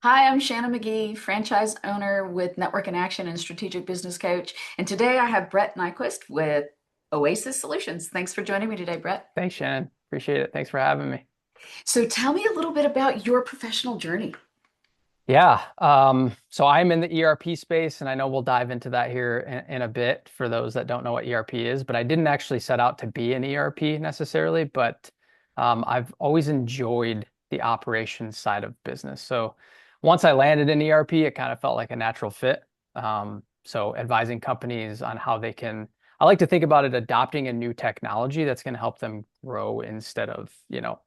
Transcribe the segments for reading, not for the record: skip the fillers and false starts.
Hi, I'm Shannon McGee, franchise owner with Network in Action and strategic business coach. And today I have Brett Nyquist with Oasis Solutions. Thanks for joining me today, Brett. Thanks, Shannon. Appreciate it. Thanks for having me. So tell me a little bit about your professional journey. Yeah. So I'm in the ERP space, and I know we'll dive into that here in a bit for those that don't know what ERP is, but I didn't actually set out to be an ERP necessarily, but I've always enjoyed the operations side of business. So once I landed in ERP, it kind of felt like a natural fit. So advising companies on how they can, I like to think about it adopting a new technology that's going to help them grow instead of,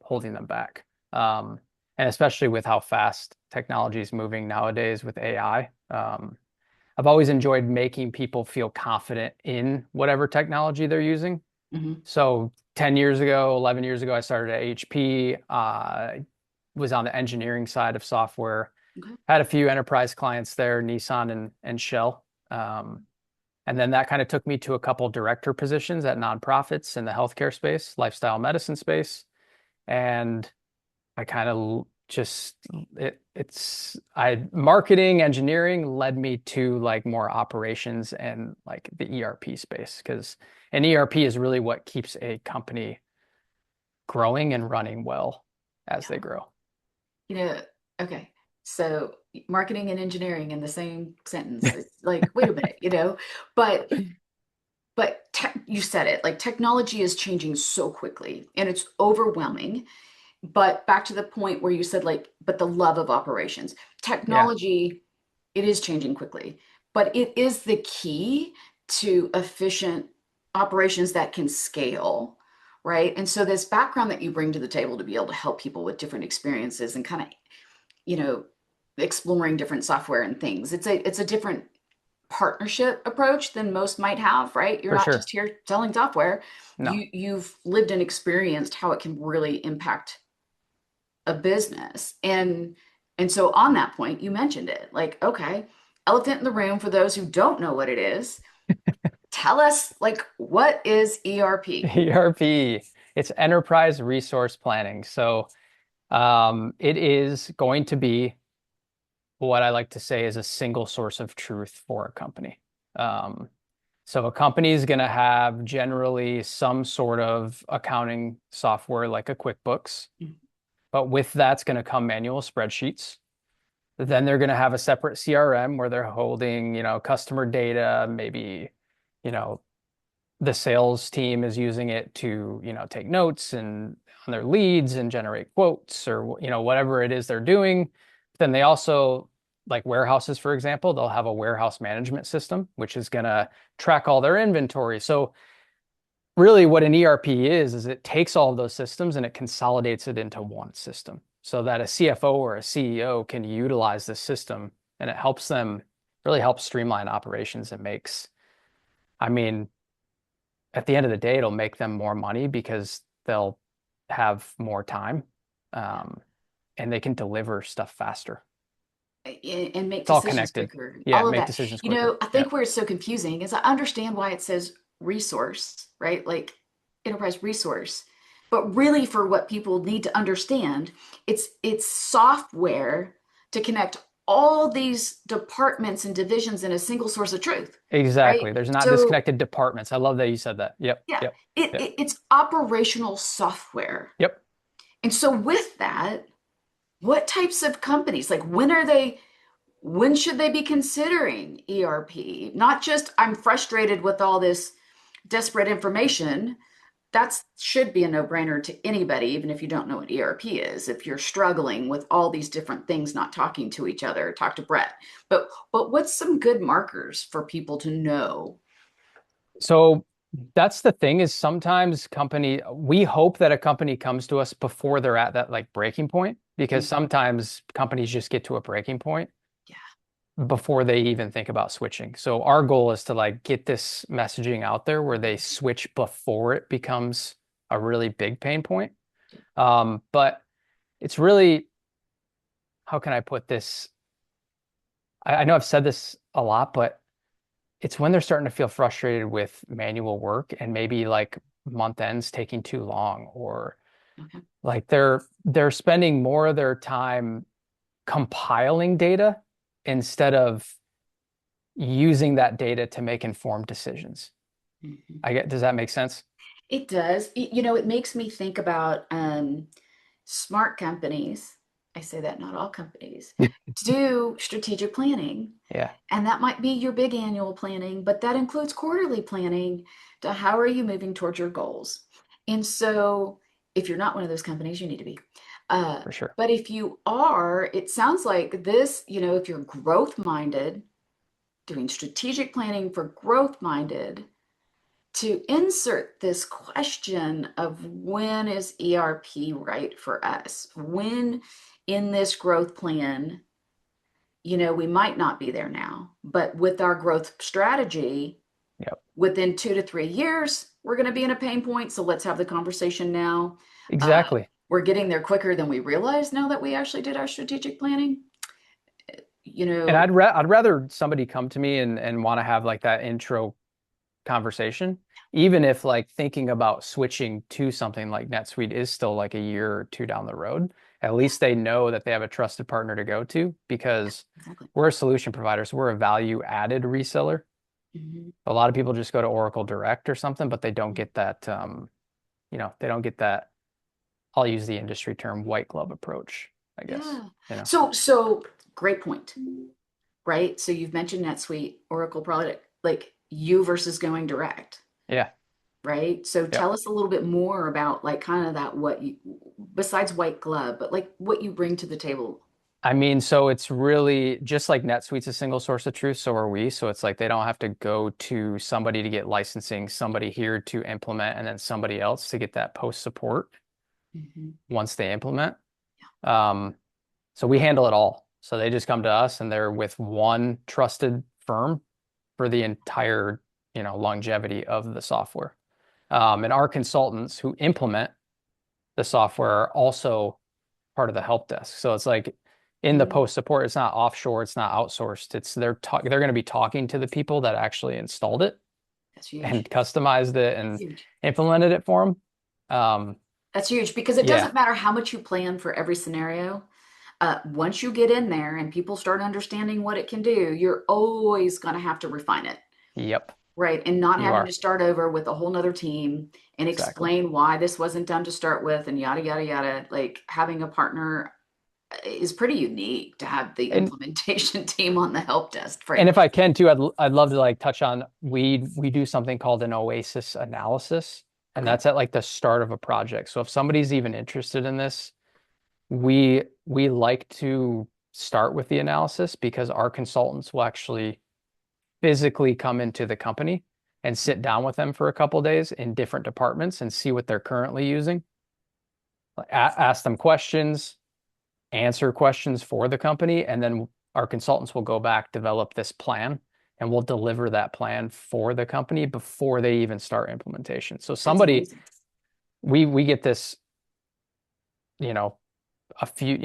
holding them back. And especially with how fast technology is moving nowadays with AI. I've always enjoyed making people feel confident in whatever technology they're using. Hmm. So 10 years ago, 11 years ago, I started at HP, was on the engineering side of software, Okay. had a few enterprise clients there, Nissan and Shell. And then that kind of took me to a couple director positions at nonprofits in the healthcare space, lifestyle medicine space. And I kind of just it's I marketing engineering led me to like more operations and like the ERP space because an ERP is really what keeps a company growing and running well as Yeah. they grow. You know, okay. So marketing and engineering in the same sentence. It's like, wait a minute, but you said it, like technology is changing so quickly and it's overwhelming. But back to the point where you said, like, but the love of operations, Yeah, technology, it is changing quickly, but it is the key to efficient operations that can scale, right? And so, this background that you bring to the table to be able to help people with different experiences and kind of, you know, exploring different software and things, it's a different partnership approach than most might have, right? You're for not sure. just here selling software. No, You've lived and experienced how it can really impact a business. And so on that point, you mentioned it. Like, okay, elephant in the room for those who don't know what it is. Tell us, like, what is ERP? ERP, it's enterprise resource planning. So it is going to be what I like to say is a single source of truth for a company. Um, So a company is going to have generally some sort of accounting software like a QuickBooks, but with that's going to come manual spreadsheets. Then they're going to have a separate CRM where they're holding, customer data, maybe, you know, the sales team is using it to, take notes and on their leads and generate quotes or, whatever it is they're doing. Then they also, like warehouses, for example, they'll have a warehouse management system, which is going to track all their inventory. So really what an ERP is it takes all of those systems and it consolidates it into one system so that a CFO or a CEO can utilize this system and it helps them really help streamline operations and I mean, at the end of the day, it'll make them more money because they'll have more time, Yeah. um, and they can deliver stuff faster. And make It's all decisions connected. quicker, Yeah, all of make that. decisions You know, quicker. I Yeah, think where it's so confusing is I understand why it says resource, right? Like enterprise resource. But really for what people need to understand, it's software to connect all these departments and divisions in a single source of truth, right? exactly. There's not So disconnected departments. I love that you said that. Yep, yeah, yep, yep, it's operational software. yep. And so with that, what types of companies, like when should they be considering ERP? Not just I'm frustrated with all this desperate information. That should be a no-brainer to anybody, even if you don't know what ERP is. If you're struggling with all these different things not talking to each other, talk to Brett. But what's some good markers for people to know? So that's the thing is sometimes we hope that a company comes to us before they're at that like breaking point because Mhm. sometimes companies just get to a breaking point Yeah. before they even think about switching. So our goal is to like get this messaging out there where they switch before it becomes a really big pain point. But it's really, how can I put this? I know I've said this a lot, but it's when they're starting to feel frustrated with manual work and maybe like month ends taking too long or Okay. like they're spending more of their time compiling data instead of using that data to make informed decisions. Mhm. Does that make sense? It does. It makes me think about smart companies. I say that not all companies do strategic planning. Yeah, And that might be your big annual planning, but that includes quarterly planning to how are you moving towards your goals. And so if you're not one of those companies, you need to be. Uh, for sure. but if you are, it sounds like this, if you're growth minded, doing strategic planning for growth minded, to insert this question of when is ERP right for us? When in this growth plan, we might not be there now, but with our growth strategy, Yep, within 2 to 3 years, we're going to be in a pain point. So let's have the conversation now. Uh, exactly. we're getting there quicker than we realize now that we actually did our strategic planning. You And know, I'd rather somebody come to me and want to have like that intro conversation, even if like thinking about switching to something like NetSuite is still like a year or two down the road. At least they know that they have a trusted partner to go to because exactly. we're a solution provider, so we're a value added reseller. Mhm. A lot of people just go to Oracle Direct or something, but they don't get that they don't get that, I'll use the industry term, white glove approach, I guess. Yeah. You know. So great point, right? So you've mentioned NetSuite, Oracle product, like you versus going direct. Yeah. Right? So Yep. tell us a little bit more about like kind of that what you besides white glove, but like what you bring to the table. I mean, so it's really just like NetSuite's a single source of truth, so are we. So it's like they don't have to go to somebody to get licensing, somebody here to implement, and then somebody else to get that post support Mhm. once they implement. Um, so we handle it all. So they just come to us and they're with one trusted firm for the entire, longevity of the software. And our consultants who implement the software are also part of the help desk. So it's like in the Mm, post support, it's not offshore, it's not outsourced. They're going to be talking to the people that actually installed it that's and huge. customized it That's and huge. implemented it for them. That's huge because it Yeah, doesn't matter how much you plan for every scenario. Once you get in there and people start understanding what it can do, you're always going to have to refine it. yep, Right. And not you having to are. start over with a whole nother team and Exactly. explain why this wasn't done to start with and yada, yada, yada. Like having a partner is pretty unique to have the And implementation team on the help desk, and if frankly. I can too, I'd love to like touch on we do something called an Oasis analysis, and Okay. that's at like the start of a project. So if somebody's even interested in this, we like to start with the analysis because our consultants will actually physically come into the company and sit Mhm. down with them for a couple days in different departments and see what they're currently using. Ask them questions, answer questions for the company, and then our consultants will go back, develop this plan, and we'll deliver that plan for the company before they even start implementation. So That's somebody, amazing. we get this, you know, a few,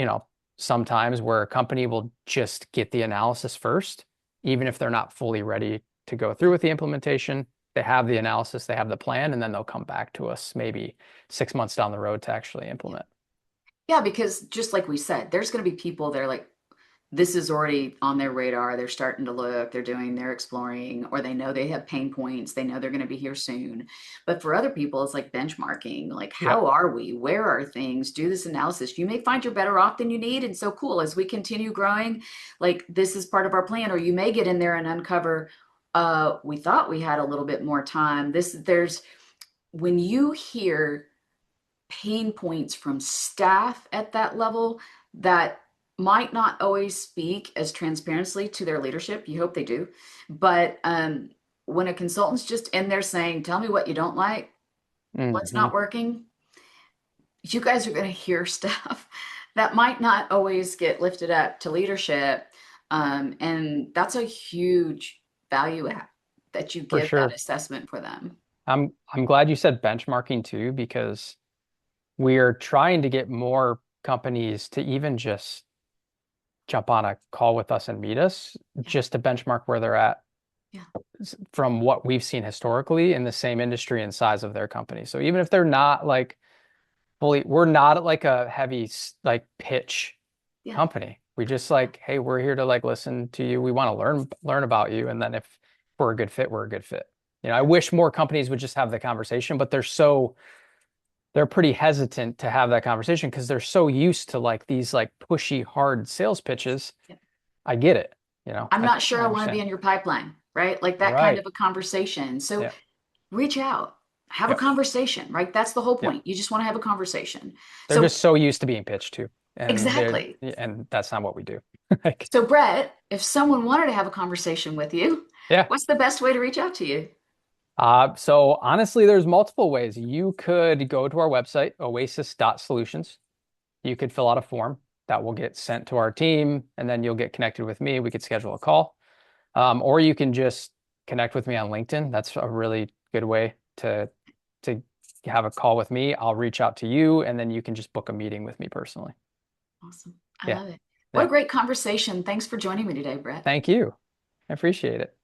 sometimes where a company will just get the analysis first, even if they're not fully ready to go through Yeah. with the implementation. They have the analysis, they have the plan, and then they'll come back to us maybe 6 months down the road to actually Yeah. implement. Yeah, because just like we said, there's going to be people that are like, this is already on their radar. They're starting to look, they're exploring, or they know they have pain points. They know they're going to be here soon. But for other people, it's like benchmarking, like, how Yep. are we? Where are things? Do this analysis. You may find you're better off than you need. And so cool. As we continue growing, like, this is part of our plan. Or you may get in there and uncover, we thought we had a little bit more time. When you hear pain points from staff at that level that might not always speak as transparently to their leadership. You hope they do. But when a consultant's just in there saying, tell me what you don't like, what's Hmm. not working, you guys are going to hear stuff that might not always get lifted up to leadership. And that's a huge value add that you For give that sure. assessment for them. I'm glad you said benchmarking too, because we're trying to get more companies to even just jump on a call with us and meet us Yeah. just to benchmark where they're at Yeah. from what we've seen historically in the same industry and size of their company. So even if they're not like fully, we're not like a heavy like pitch Yeah. company. We just like, hey, we're here to like listen to you. We want to learn about you. And then if we're a good fit, we're a good fit. I wish more companies would just have the conversation, but they're pretty hesitant to have that conversation because they're so used to like these like pushy, hard sales pitches. Yep. I get it. I'm I not sure I want to be understand. in your pipeline, right? Like that kind Right. of a conversation. So Yeah. reach out, have a Yep. conversation, right? That's the whole Yep. point. You just want to have a conversation. They're So just so used to being pitched to, exactly. and that's not what we do. Like, So Brett, if someone wanted to have a conversation with you, yeah. what's the best way to reach out to you? So honestly, there's multiple ways. You could go to our website, oasis.solutions. You could fill out a form that will get sent to our team, and then you'll get connected with me. We could schedule a call. Or you can just connect with me on LinkedIn. That's a really good way to have a call with me. I'll reach out to you, and then you can just book a meeting with me personally. Awesome. I Yeah. love it. What a Yeah. great conversation. Thanks for joining me today, Brett. Thank you. I appreciate it.